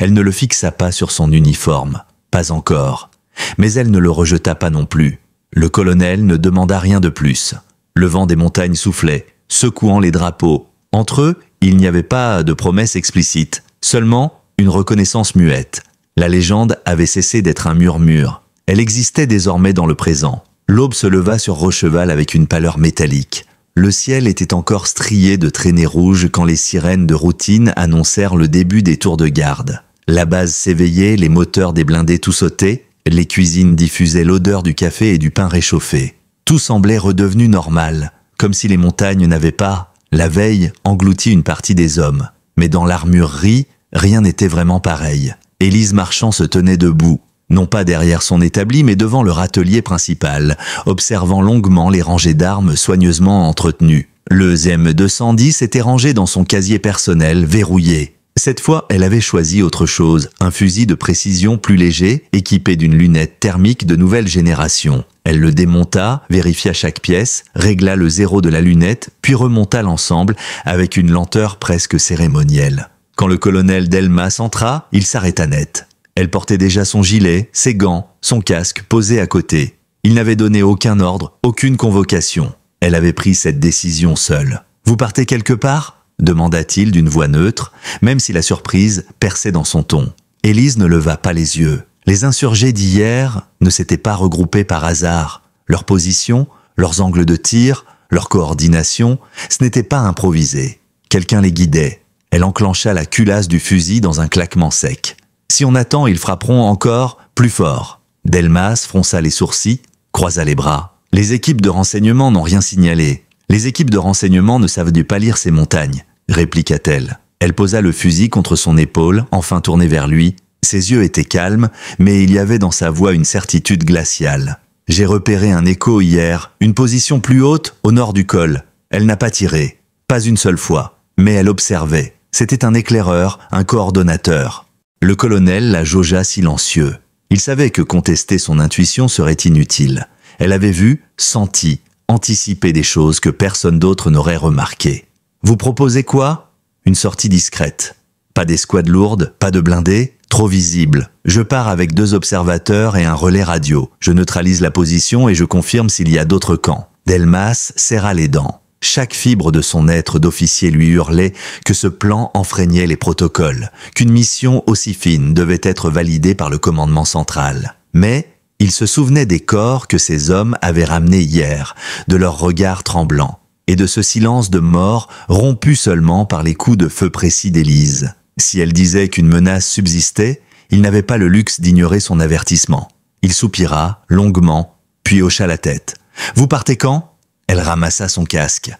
Elle ne le fixa pas sur son uniforme. Pas encore. Mais elle ne le rejeta pas non plus. Le colonel ne demanda rien de plus. Le vent des montagnes soufflait, secouant les drapeaux. Entre eux, il n'y avait pas de promesse explicite, seulement une reconnaissance muette. La légende avait cessé d'être un murmure. Elle existait désormais dans le présent. L'aube se leva sur Rocheval avec une pâleur métallique. Le ciel était encore strié de traînées rouges quand les sirènes de routine annoncèrent le début des tours de garde. La base s'éveillait, les moteurs des blindés tout sautaient, les cuisines diffusaient l'odeur du café et du pain réchauffé. Tout semblait redevenu normal, comme si les montagnes n'avaient pas, la veille, englouti une partie des hommes. Mais dans l'armurerie, rien n'était vraiment pareil. Élise Marchand se tenait debout, non pas derrière son établi, mais devant leur atelier principal, observant longuement les rangées d'armes soigneusement entretenues. Le M210 était rangé dans son casier personnel, verrouillé. Cette fois, elle avait choisi autre chose, un fusil de précision plus léger, équipé d'une lunette thermique de nouvelle génération. Elle le démonta, vérifia chaque pièce, régla le zéro de la lunette, puis remonta l'ensemble avec une lenteur presque cérémonielle. Quand le colonel Delmas entra, il s'arrêta net. Elle portait déjà son gilet, ses gants, son casque posé à côté. Il n'avait donné aucun ordre, aucune convocation. Elle avait pris cette décision seule. « Vous partez quelque part ?» demanda-t-il d'une voix neutre, même si la surprise perçait dans son ton. Élise ne leva pas les yeux. Les insurgés d'hier ne s'étaient pas regroupés par hasard. Leur position, leurs angles de tir, leur coordination, ce n'était pas improvisé. Quelqu'un les guidait. Elle enclencha la culasse du fusil dans un claquement sec. Si on attend, ils frapperont encore plus fort. Delmas fronça les sourcils, croisa les bras. Les équipes de renseignement n'ont rien signalé. Les équipes de renseignement ne savent pas lire ces montagnes, répliqua-t-elle. Elle posa le fusil contre son épaule, enfin tournée vers lui. Ses yeux étaient calmes, mais il y avait dans sa voix une certitude glaciale. J'ai repéré un écho hier, une position plus haute au nord du col. Elle n'a pas tiré, pas une seule fois, mais elle observait. C'était un éclaireur, un coordonnateur. Le colonel la jaugea silencieux. Il savait que contester son intuition serait inutile. Elle avait vu, senti, anticipé des choses que personne d'autre n'aurait remarquées. Vous proposez quoi ? Une sortie discrète. Pas d'escouade lourde, pas de blindés, trop visible. Je pars avec 2 observateurs et un relais radio. Je neutralise la position et je confirme s'il y a d'autres camps. Delmas serra les dents. Chaque fibre de son être d'officier lui hurlait que ce plan enfreignait les protocoles, qu'une mission aussi fine devait être validée par le commandement central. Mais il se souvenait des corps que ces hommes avaient ramenés hier, de leurs regards tremblants, et de ce silence de mort rompu seulement par les coups de feu précis d'Élise. Si elle disait qu'une menace subsistait, il n'avait pas le luxe d'ignorer son avertissement. Il soupira longuement, puis hocha la tête. « Vous partez quand ?» Elle ramassa son casque.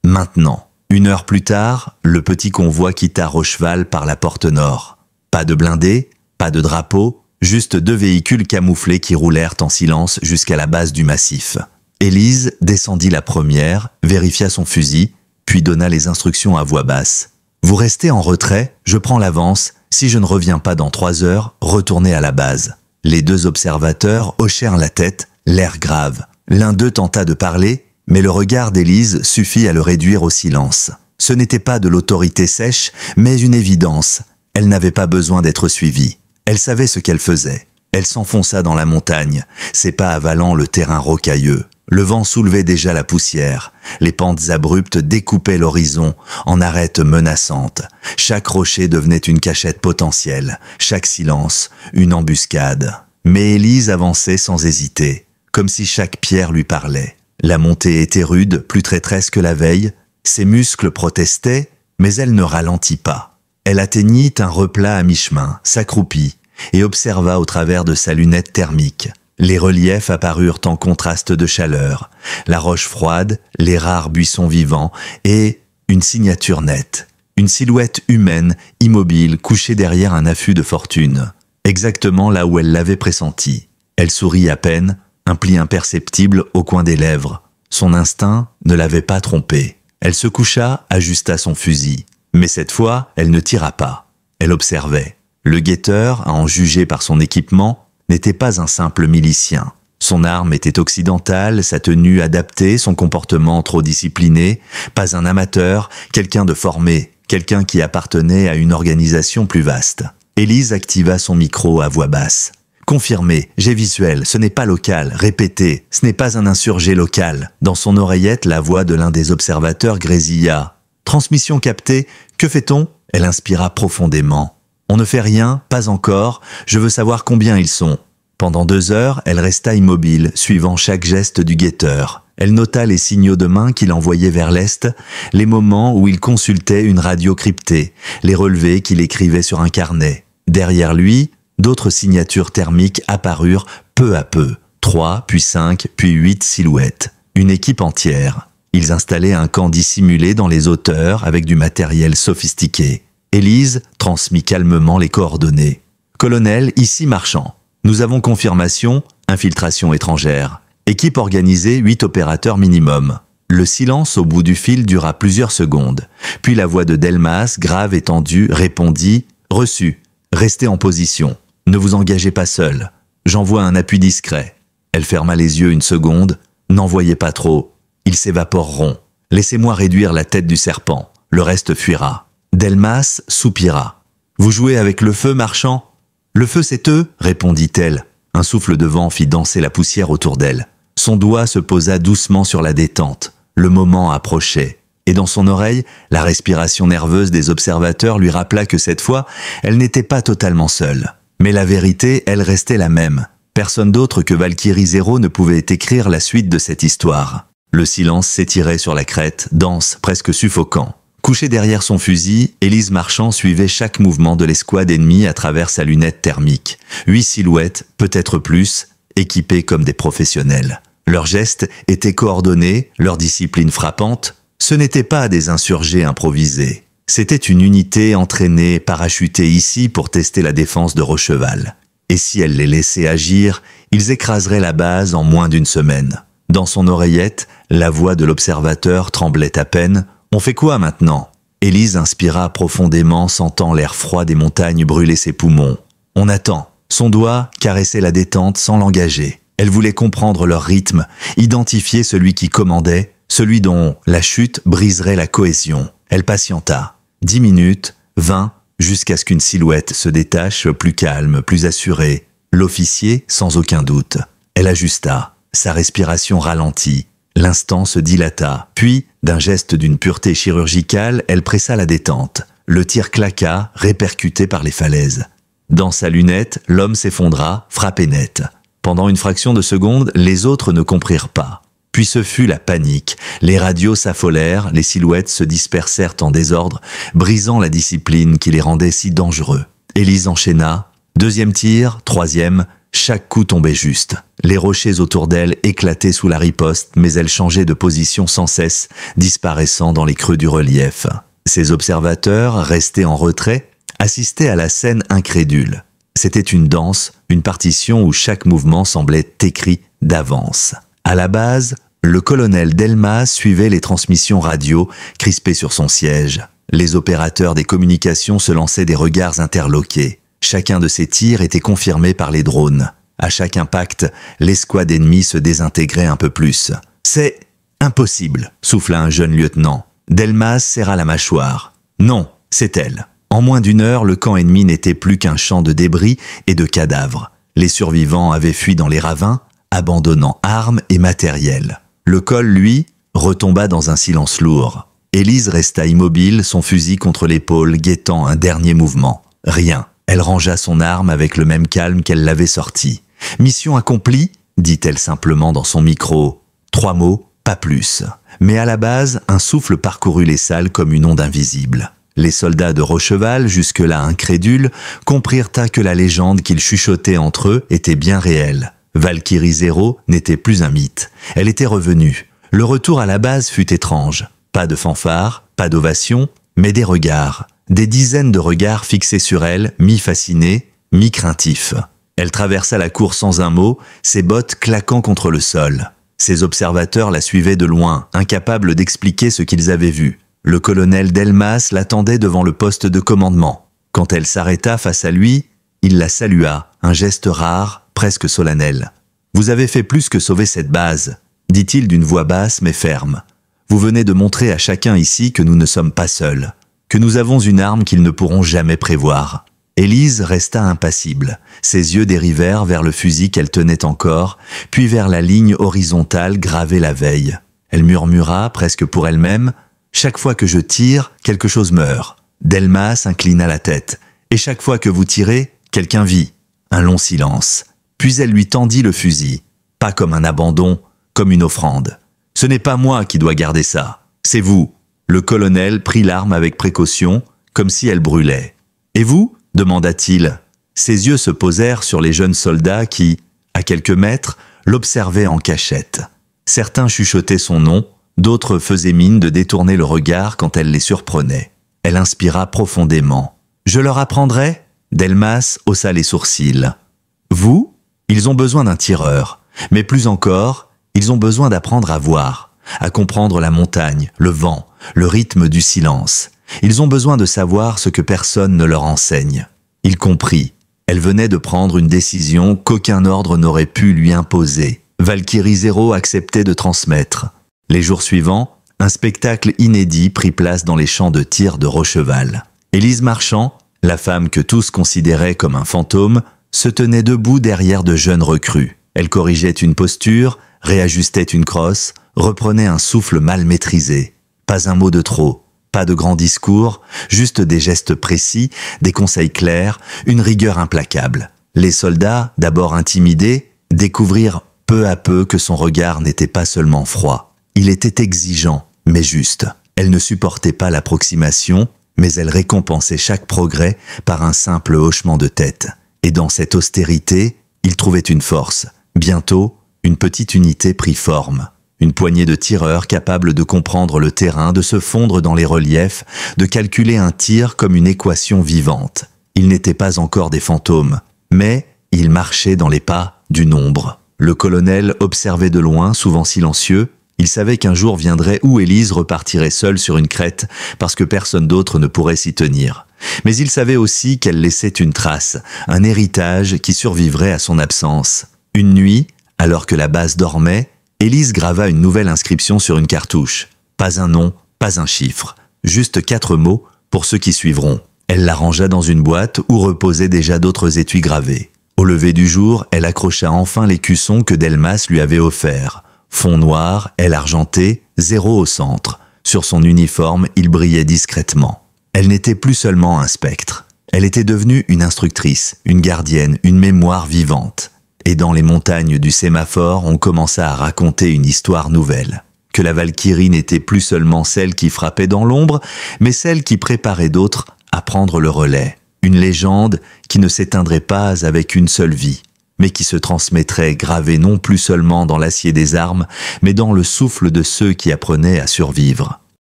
Maintenant. 1 heure plus tard, le petit convoi quitta Rocheval par la porte nord. Pas de blindés, pas de drapeau, juste 2 véhicules camouflés qui roulèrent en silence jusqu'à la base du massif. Élise descendit la première, vérifia son fusil, puis donna les instructions à voix basse. « Vous restez en retrait, je prends l'avance. Si je ne reviens pas dans 3 heures, retournez à la base. » Les 2 observateurs hochèrent la tête, l'air grave. L'un d'eux tenta de parler, mais le regard d'Élise suffit à le réduire au silence. Ce n'était pas de l'autorité sèche, mais une évidence. Elle n'avait pas besoin d'être suivie. Elle savait ce qu'elle faisait. Elle s'enfonça dans la montagne, ses pas avalant le terrain rocailleux. Le vent soulevait déjà la poussière. Les pentes abruptes découpaient l'horizon en arêtes menaçantes. Chaque rocher devenait une cachette potentielle, chaque silence, une embuscade. Mais Élise avançait sans hésiter, comme si chaque pierre lui parlait. La montée était rude, plus traîtresse que la veille. Ses muscles protestaient, mais elle ne ralentit pas. Elle atteignit un replat à mi-chemin, s'accroupit et observa au travers de sa lunette thermique. Les reliefs apparurent en contraste de chaleur, la roche froide, les rares buissons vivants et une signature nette. Une silhouette humaine, immobile, couchée derrière un affût de fortune. Exactement là où elle l'avait pressenti. Elle sourit à peine, un pli imperceptible au coin des lèvres. Son instinct ne l'avait pas trompée. Elle se coucha, ajusta son fusil. Mais cette fois, elle ne tira pas. Elle observait. Le guetteur, à en juger par son équipement, n'était pas un simple milicien. Son arme était occidentale, sa tenue adaptée, son comportement trop discipliné. Pas un amateur, quelqu'un de formé, quelqu'un qui appartenait à une organisation plus vaste. Élise activa son micro à voix basse. Confirmé, j'ai visuel, ce n'est pas local, répété, ce n'est pas un insurgé local. Dans son oreillette, la voix de l'un des observateurs grésilla. Transmission captée, que fait-on ? Elle inspira profondément. On ne fait rien, pas encore, je veux savoir combien ils sont. Pendant 2 heures, elle resta immobile, suivant chaque geste du guetteur. Elle nota les signaux de main qu'il envoyait vers l'est, les moments où il consultait une radio cryptée, les relevés qu'il écrivait sur un carnet. Derrière lui, d'autres signatures thermiques apparurent peu à peu. 3, puis 5, puis 8 silhouettes. Une équipe entière. Ils installaient un camp dissimulé dans les hauteurs avec du matériel sophistiqué. Élise transmit calmement les coordonnées. « Colonel, ici Marchand. Nous avons confirmation, infiltration étrangère. Équipe organisée, 8 opérateurs minimum. » Le silence au bout du fil dura plusieurs secondes. Puis la voix de Delmas, grave et tendue, répondit « Reçu. Restez en position. Ne vous engagez pas seul. J'envoie un appui discret. » Elle ferma les yeux une seconde. « N'en voyez pas trop. Ils s'évaporeront. Laissez-moi réduire la tête du serpent. Le reste fuira. » Delmas soupira. « Vous jouez avec le feu, Marchand ?»« Le feu, c'est eux » répondit-elle. Un souffle de vent fit danser la poussière autour d'elle. Son doigt se posa doucement sur la détente. Le moment approchait. Et dans son oreille, la respiration nerveuse des observateurs lui rappela que cette fois, elle n'était pas totalement seule. Mais la vérité, elle restait la même. Personne d'autre que Valkyrie Zéro ne pouvait écrire la suite de cette histoire. Le silence s'étirait sur la crête, dense, presque suffocant. Couchée derrière son fusil, Élise Marchand suivait chaque mouvement de l'escouade ennemie à travers sa lunette thermique. 8 silhouettes, peut-être plus, équipées comme des professionnels. Leurs gestes étaient coordonnés, leur discipline frappante. Ce n'étaient pas des insurgés improvisés. C'était une unité entraînée, parachutée ici pour tester la défense de Rocheval. Et si elle les laissait agir, ils écraseraient la base en moins d'1 semaine. Dans son oreillette, la voix de l'observateur tremblait à peine. « On fait quoi maintenant ?» Élise inspira profondément, sentant l'air froid des montagnes brûler ses poumons. « On attend. » Son doigt caressait la détente sans l'engager. Elle voulait comprendre leur rythme, identifier celui qui commandait, celui dont la chute briserait la cohésion. Elle patienta. 10 minutes, 20, jusqu'à ce qu'une silhouette se détache, plus calme, plus assurée. L'officier, sans aucun doute. Elle ajusta. Sa respiration ralentit. L'instant se dilata, puis, d'un geste d'une pureté chirurgicale, elle pressa la détente. Le tir claqua, répercuté par les falaises. Dans sa lunette, l'homme s'effondra, frappé net. Pendant une fraction de seconde, les autres ne comprirent pas. Puis ce fut la panique. Les radios s'affolèrent, les silhouettes se dispersèrent en désordre, brisant la discipline qui les rendait si dangereux. Élise enchaîna. Deuxième tir, troisième, chaque coup tombait juste. Les rochers autour d'elle éclataient sous la riposte, mais elle changeait de position sans cesse, disparaissant dans les creux du relief. Ses observateurs, restés en retrait, assistaient à la scène incrédules. C'était une danse, une partition où chaque mouvement semblait écrit d'avance. À la base, le colonel Delmas suivait les transmissions radio, crispé sur son siège. Les opérateurs des communications se lançaient des regards interloqués. Chacun de ces tirs était confirmé par les drones. À chaque impact, l'escouade ennemie se désintégrait un peu plus. « C'est impossible », souffla un jeune lieutenant. Delmas serra la mâchoire. « Non, c'est elle. » En moins d'une heure, le camp ennemi n'était plus qu'un champ de débris et de cadavres. Les survivants avaient fui dans les ravins, abandonnant armes et matériel. Le col, lui, retomba dans un silence lourd. Élise resta immobile, son fusil contre l'épaule, guettant un dernier mouvement. Rien. Elle rangea son arme avec le même calme qu'elle l'avait sortie. « Mission accomplie » dit-elle simplement dans son micro. 3 mots, pas plus. Mais à la base, un souffle parcourut les salles comme une onde invisible. Les soldats de Rocheval, jusque-là incrédules, comprirent que la légende qu'ils chuchotaient entre eux était bien réelle. Valkyrie Zéro n'était plus un mythe. Elle était revenue. Le retour à la base fut étrange. Pas de fanfare, pas d'ovation, mais des regards. Des dizaines de regards fixés sur elle, mi-fascinés, mi-craintifs. Elle traversa la cour sans un mot, ses bottes claquant contre le sol. Ses observateurs la suivaient de loin, incapables d'expliquer ce qu'ils avaient vu. Le colonel Delmas l'attendait devant le poste de commandement. Quand elle s'arrêta face à lui, il la salua, un geste rare, presque solennel. « Vous avez fait plus que sauver cette base », dit-il d'une voix basse mais ferme. « Vous venez de montrer à chacun ici que nous ne sommes pas seuls, que nous avons une arme qu'ils ne pourront jamais prévoir. » Élise resta impassible. Ses yeux dérivèrent vers le fusil qu'elle tenait encore, puis vers la ligne horizontale gravée la veille. Elle murmura, presque pour elle-même, « Chaque fois que je tire, quelque chose meurt. » Delmas inclina la tête. « Et chaque fois que vous tirez, quelqu'un vit. » Un long silence. Puis elle lui tendit le fusil. Pas comme un abandon, comme une offrande. « Ce n'est pas moi qui dois garder ça. C'est vous. » Le colonel prit l'arme avec précaution, comme si elle brûlait. « Et vous ?» demanda-t-il. Ses yeux se posèrent sur les jeunes soldats qui, à quelques mètres, l'observaient en cachette. Certains chuchotaient son nom, d'autres faisaient mine de détourner le regard quand elle les surprenait. Elle inspira profondément. « Je leur apprendrai ?» Delmas haussa les sourcils. « Vous ? Ils ont besoin d'un tireur. Mais plus encore, ils ont besoin d'apprendre à voir, à comprendre la montagne, le vent, le rythme du silence. Ils ont besoin de savoir ce que personne ne leur enseigne. » Il comprit. Elle venait de prendre une décision qu'aucun ordre n'aurait pu lui imposer. Valkyrie Zéro acceptait de transmettre. Les jours suivants, un spectacle inédit prit place dans les champs de tir de Rocheval. Élise Marchand, la femme que tous considéraient comme un fantôme, se tenait debout derrière de jeunes recrues. Elle corrigeait une posture, réajustait une crosse, reprenait un souffle mal maîtrisé. Pas un mot de trop, pas de grands discours, juste des gestes précis, des conseils clairs, une rigueur implacable. Les soldats, d'abord intimidés, découvrirent peu à peu que son regard n'était pas seulement froid. Il était exigeant, mais juste. Elle ne supportait pas l'approximation, mais elle récompensait chaque progrès par un simple hochement de tête. Et dans cette austérité, il trouvait une force. Bientôt, une petite unité prit forme. Une poignée de tireurs capables de comprendre le terrain, de se fondre dans les reliefs, de calculer un tir comme une équation vivante. Ils n'étaient pas encore des fantômes, mais ils marchaient dans les pas du nombre. Le colonel observait de loin, souvent silencieux. Il savait qu'un jour viendrait où Élise repartirait seule sur une crête parce que personne d'autre ne pourrait s'y tenir. Mais il savait aussi qu'elle laissait une trace, un héritage qui survivrait à son absence. Une nuit, alors que la base dormait, Élise grava une nouvelle inscription sur une cartouche. Pas un nom, pas un chiffre, juste 4 mots pour ceux qui suivront. Elle la rangea dans une boîte où reposaient déjà d'autres étuis gravés. Au lever du jour, elle accrocha enfin l'écusson que Delmas lui avait offert. Fond noir, aile argentée, 0 au centre. Sur son uniforme, il brillait discrètement. Elle n'était plus seulement un spectre. Elle était devenue une instructrice, une gardienne, une mémoire vivante. Et dans les montagnes du sémaphore, on commença à raconter une histoire nouvelle. Que la Valkyrie n'était plus seulement celle qui frappait dans l'ombre, mais celle qui préparait d'autres à prendre le relais. Une légende qui ne s'éteindrait pas avec une seule vie, mais qui se transmettrait gravée non plus seulement dans l'acier des armes, mais dans le souffle de ceux qui apprenaient à survivre.